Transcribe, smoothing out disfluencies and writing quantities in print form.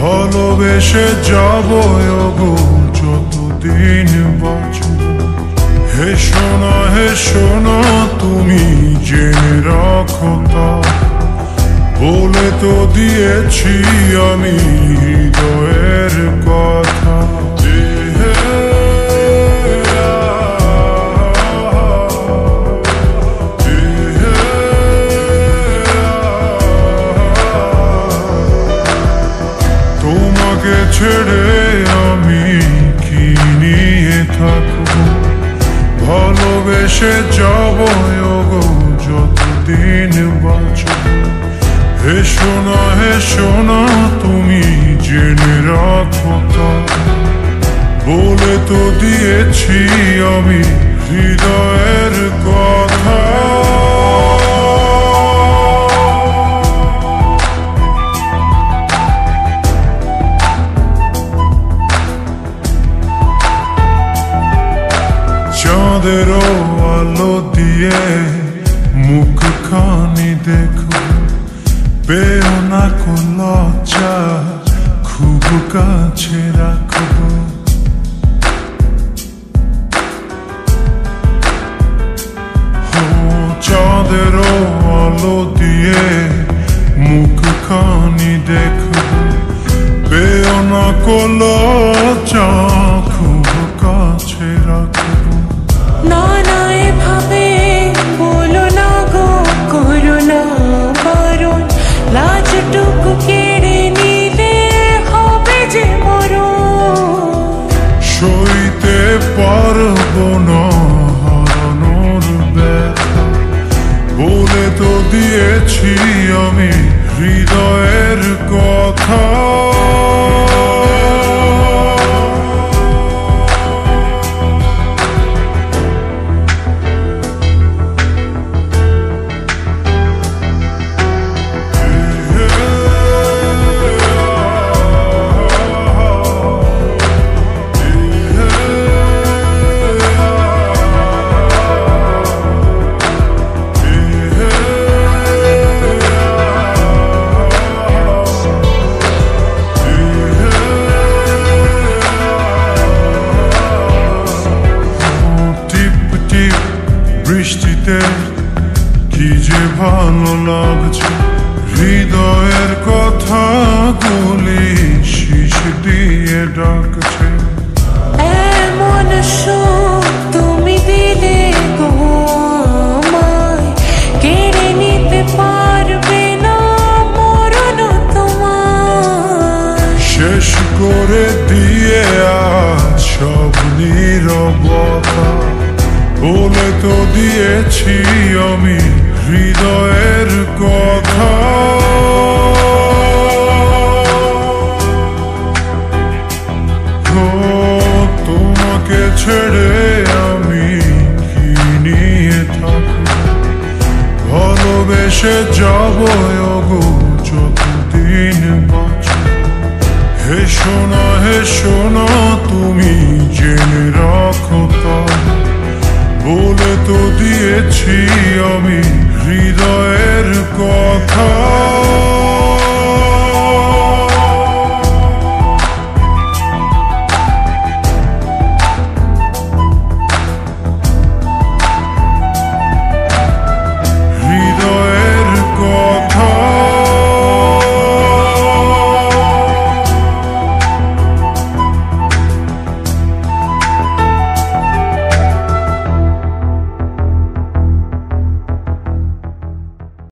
ভালোবেসে যাব গো যতদিন বাঁচব। হে শোনা তুমি জেনে রাখো তা, বলে তো দিয়েছি আমি হৃদয়ের কথা। তোমাকে ছেড়ে আমি কি নিয়ে থাকবো, ভালোবেসে যাব গো যতদিন বাঁচব। হে শোনা তুমি জেনে রাখো তা, বলে তো দিয়েছি আমি হৃদয়ের কথা। চাঁদের আলো দিয়ে মুখখানি দেখো, পেও না কোন লজ্জা, খুব কাছে রাখবো। চাঁদের আলো দিয়ে মুখখানি দেখো, পেও না কোন লজ্জা, খুব কাছে রাখবো। না না এভাবে বলো না গো, করো না বারণ, লাজটুকু কেড়ে নিলে হবে যে মরণ। সইতে পারবো না হারানোর ব্যথা, বলে তো দিয়েছি আমি হৃদয়ের কথা। বৃষ্টিতে কি যে ভালো লাগছে, হৃদয়ের কথা গুলি শীষ দিয়ে ডাকছে। এমন সুখ তুমি দিলে গো আমায়, কেড়ে নিতে পারবে না মরণ তোমার। শেষ করে দিয়ে আজ সব নীরবতা, বলে তো দিয়েছি আমি হৃদয়ের কথা। তোমাকে ছেড়ে আমি কি নিয়ে থাকবো, ভালোবেসে যাব গো যতদিন বাঁচব। হে শোনা তুমি জেনে রাখো তা, বলে তো দিয়েছি আমি